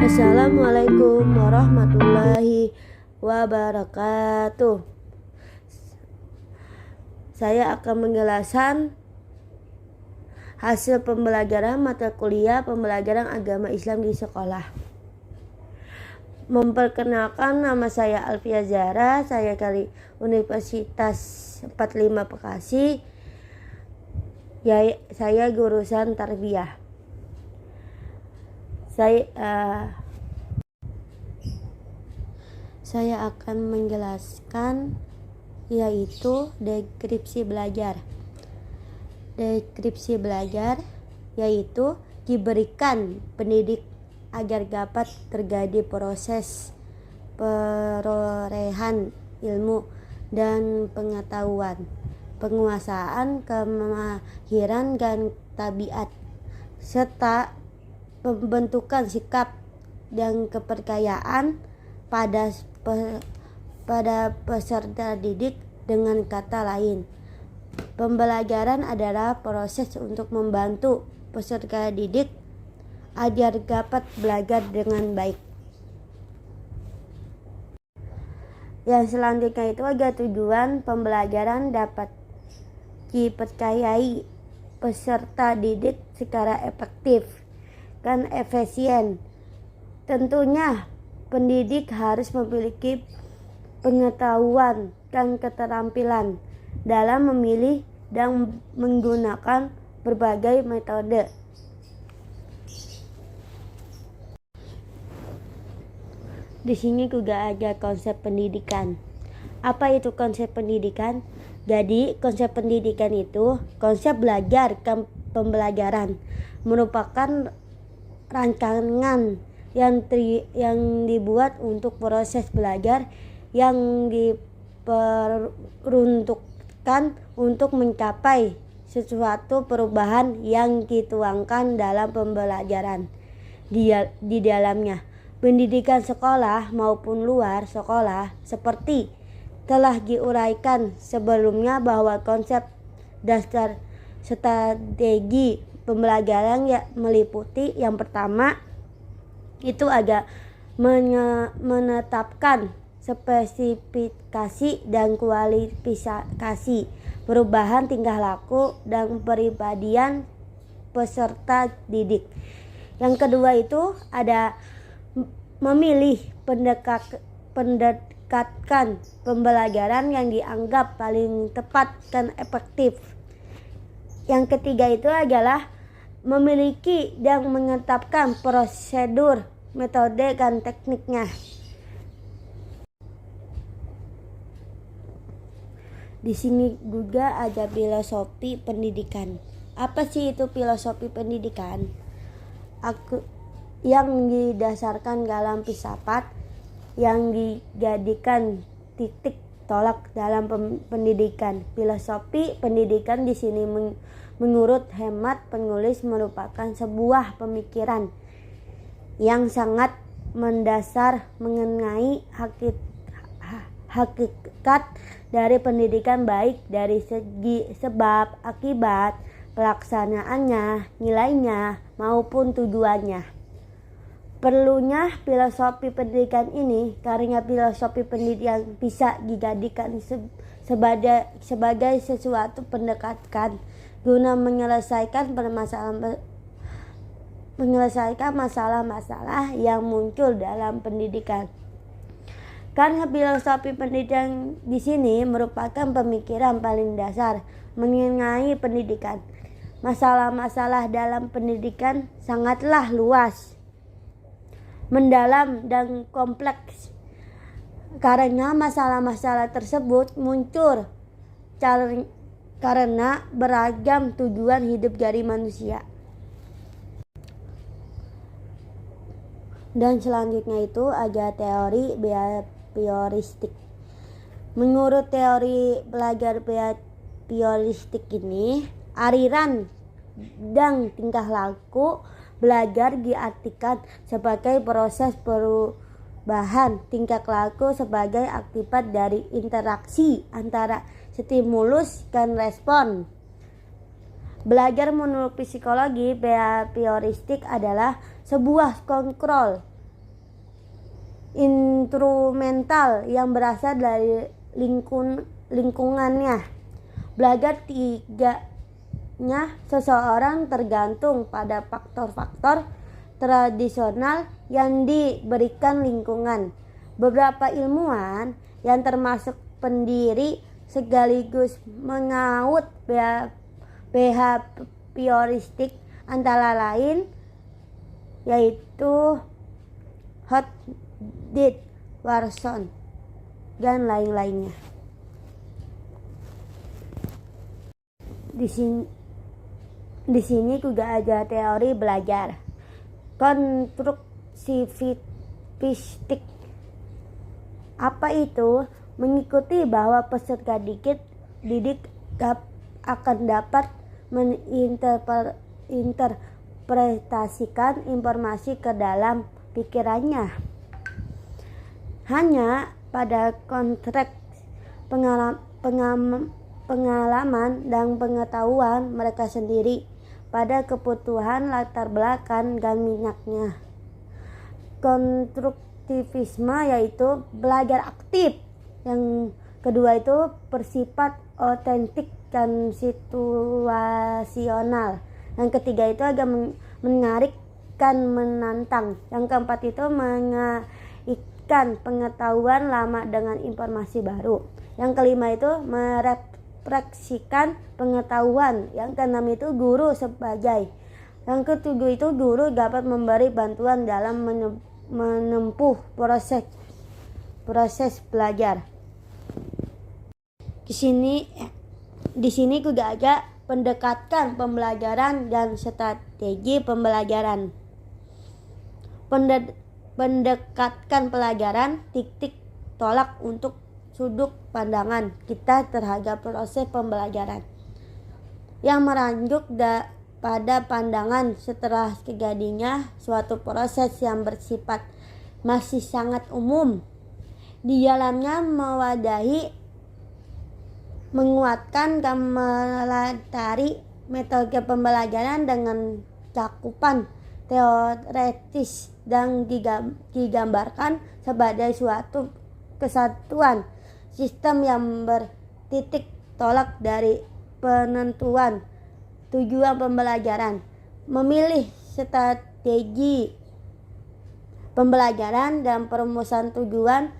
Assalamualaikum warahmatullahi wabarakatuh. Saya akan menjelaskan hasil pembelajaran mata kuliah pembelajaran agama Islam di sekolah. Memperkenalkan, nama saya Alfia Zahra, saya dari Universitas 45 Bekasi. Saya jurusan tarbiyah. Saya akan menjelaskan yaitu deskripsi belajar. Deskripsi belajar yaitu diberikan pendidik agar dapat terjadi proses perolehan ilmu dan pengetahuan, penguasaan kemahiran dan tabiat, serta pembentukan sikap dan kepercayaan pada peserta didik. Dengan kata lain, pembelajaran adalah proses untuk membantu peserta didik agar dapat belajar dengan baik. Yang selanjutnya itu agar tujuan pembelajaran dapat dipercayai peserta didik secara efektif dan efisien. Tentunya pendidik harus memiliki pengetahuan dan keterampilan dalam memilih dan menggunakan berbagai metode. Di sini juga ada konsep pendidikan. Apa itu konsep pendidikan? Jadi konsep pendidikan itu konsep belajar pembelajaran, merupakan rancangan yang dibuat untuk proses belajar yang diperuntukkan untuk mencapai sesuatu perubahan yang dituangkan dalam pembelajaran di dalamnya. Pendidikan sekolah maupun luar sekolah seperti telah diuraikan sebelumnya bahwa konsep dasar strategi pembelajaran meliputi yang pertama itu ada menetapkan spesifikasi dan kualifikasi perubahan tingkah laku dan kepribadian peserta didik. Yang kedua itu ada memilih pendekatkan pembelajaran yang dianggap paling tepat dan efektif. Yang ketiga itu adalah memiliki dan menetapkan prosedur, metode, dan tekniknya. Di sini juga ada filosofi pendidikan. Apa sih itu filosofi pendidikan? Yang didasarkan dalam filsafat yang dijadikan titik tolak dalam pendidikan. Filosofi pendidikan di sini menurut hemat penulis merupakan sebuah pemikiran yang sangat mendasar mengenai hakikat dari pendidikan, baik dari segi sebab, akibat, pelaksanaannya, nilainya, maupun tujuannya. Perlunya filosofi pendidikan ini karena filosofi pendidikan bisa dijadikan sebagai sesuatu pendekatan guna menyelesaikan masalah-masalah yang muncul dalam pendidikan. Karena filosofi pendidikan di sini merupakan pemikiran paling dasar mengenai pendidikan. Masalah-masalah dalam pendidikan sangatlah luas, mendalam, dan kompleks. Karena masalah-masalah tersebut muncul karena beragam tujuan hidup dari manusia. Dan selanjutnya itu ada teori behavioristik. Menurut teori belajar behavioristik ini, aliran dan tingkah laku belajar diartikan sebagai proses perubahan tingkah laku sebagai akibat dari interaksi antara stimulus dan respon. Belajar menurut psikologi behavioristik adalah sebuah kontrol instrumental yang berasal dari lingkungannya. Belajar tiganya seseorang tergantung pada faktor-faktor tradisional yang diberikan lingkungan. Beberapa ilmuwan yang termasuk pendiri sekaligus mengaut behavioristik antara lain yaitu Hodgkin, Watson, dan lain-lainnya. Di sini juga ada teori belajar konstruktivistik. Apa itu? Mengikuti bahwa peserta didik akan dapat menginterpretasikan informasi ke dalam pikirannya hanya pada konteks pengalaman dan pengetahuan mereka sendiri, pada kebutuhan latar belakang dan minatnya. Konstruktivisme yaitu belajar aktif. Yang kedua itu bersifat otentik dan situasional. Yang ketiga itu agak menarik dan menantang. Yang keempat itu mengaitkan pengetahuan lama dengan informasi baru. Yang kelima itu merefleksikan pengetahuan. Yang keenam itu guru sebagai. Yang ketujuh itu guru dapat memberi bantuan dalam menempuh proses belajar. Di sini juga ada pendekatan pembelajaran dan strategi pembelajaran. Pendekatan pelajaran titik tolak untuk sudut pandangan kita terhadap proses pembelajaran yang meranjuk pada pandangan setelah terjadinya suatu proses yang bersifat masih sangat umum. Di dalamnya mewadahi, menguatkan dan melatari metode pembelajaran dengan cakupan teoretis dan digambarkan sebagai suatu kesatuan sistem yang bertitik tolak dari penentuan tujuan pembelajaran, memilih strategi pembelajaran dan perumusan tujuan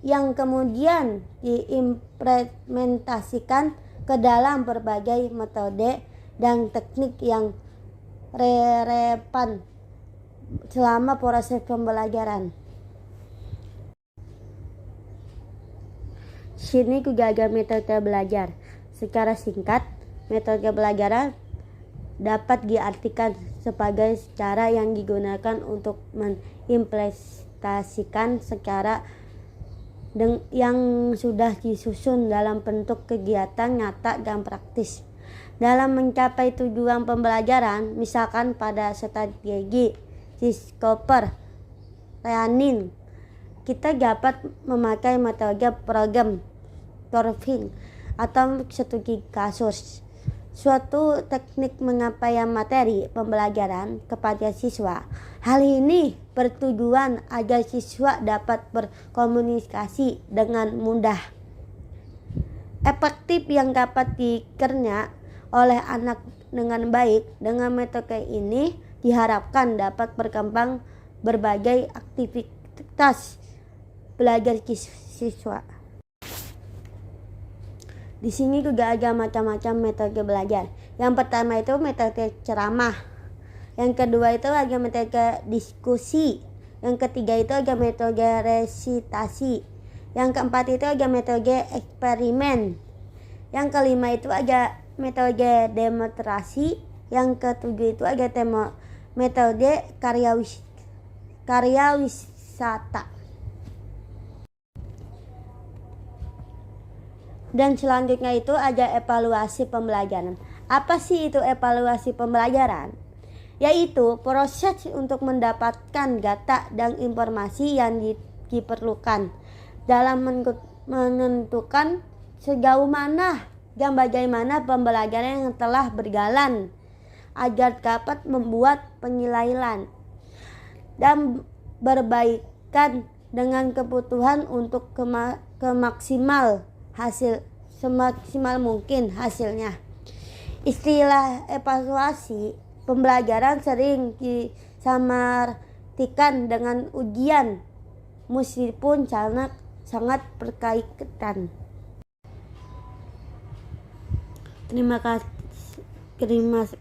yang kemudian diimplementasikan ke dalam berbagai metode dan teknik yang relevan selama proses pembelajaran. Sini juga ada metode belajar. Secara singkat, metode belajar dapat diartikan sebagai cara yang digunakan untuk mengimplementasikan secara yang sudah disusun dalam bentuk kegiatan nyata dan praktis. Dalam mencapai tujuan pembelajaran, misalkan pada strategi Discover Learning, kita dapat memakai metode program solving atau studi kasus, suatu teknik penyampaian materi pembelajaran kepada siswa. Hal ini bertujuan agar siswa dapat berkomunikasi dengan mudah, efektif yang dapat dikernya oleh anak dengan baik. Dengan metode ini diharapkan dapat berkembang berbagai aktivitas belajar siswa. Di sini juga ada macam-macam metode belajar. Yang pertama itu metode ceramah. Yang kedua itu ada metode diskusi. Yang ketiga itu ada metode resitasi. Yang keempat itu ada metode eksperimen. Yang kelima itu ada metode demonstrasi. Yang ketujuh itu ada metode karya wisata. Dan selanjutnya itu ada evaluasi pembelajaran. Apa sih itu evaluasi pembelajaran? Yaitu proses untuk mendapatkan data dan informasi yang diperlukan dalam menentukan sejauh mana dan bagaimana pembelajaran yang telah berjalan agar dapat membuat penilaian dan perbaikan dengan kebutuhan untuk semaksimal mungkin hasilnya. Istilah evaluasi pembelajaran sering disamaratikan dengan ujian, meskipun sangat berkaitan. Terima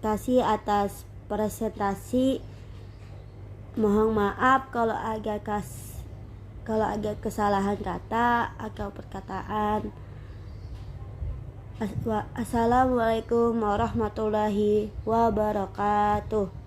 kasih atas presentasi. Mohon maaf kalau agak kesalahan kata atau perkataan. Assalamualaikum warahmatullahi wabarakatuh.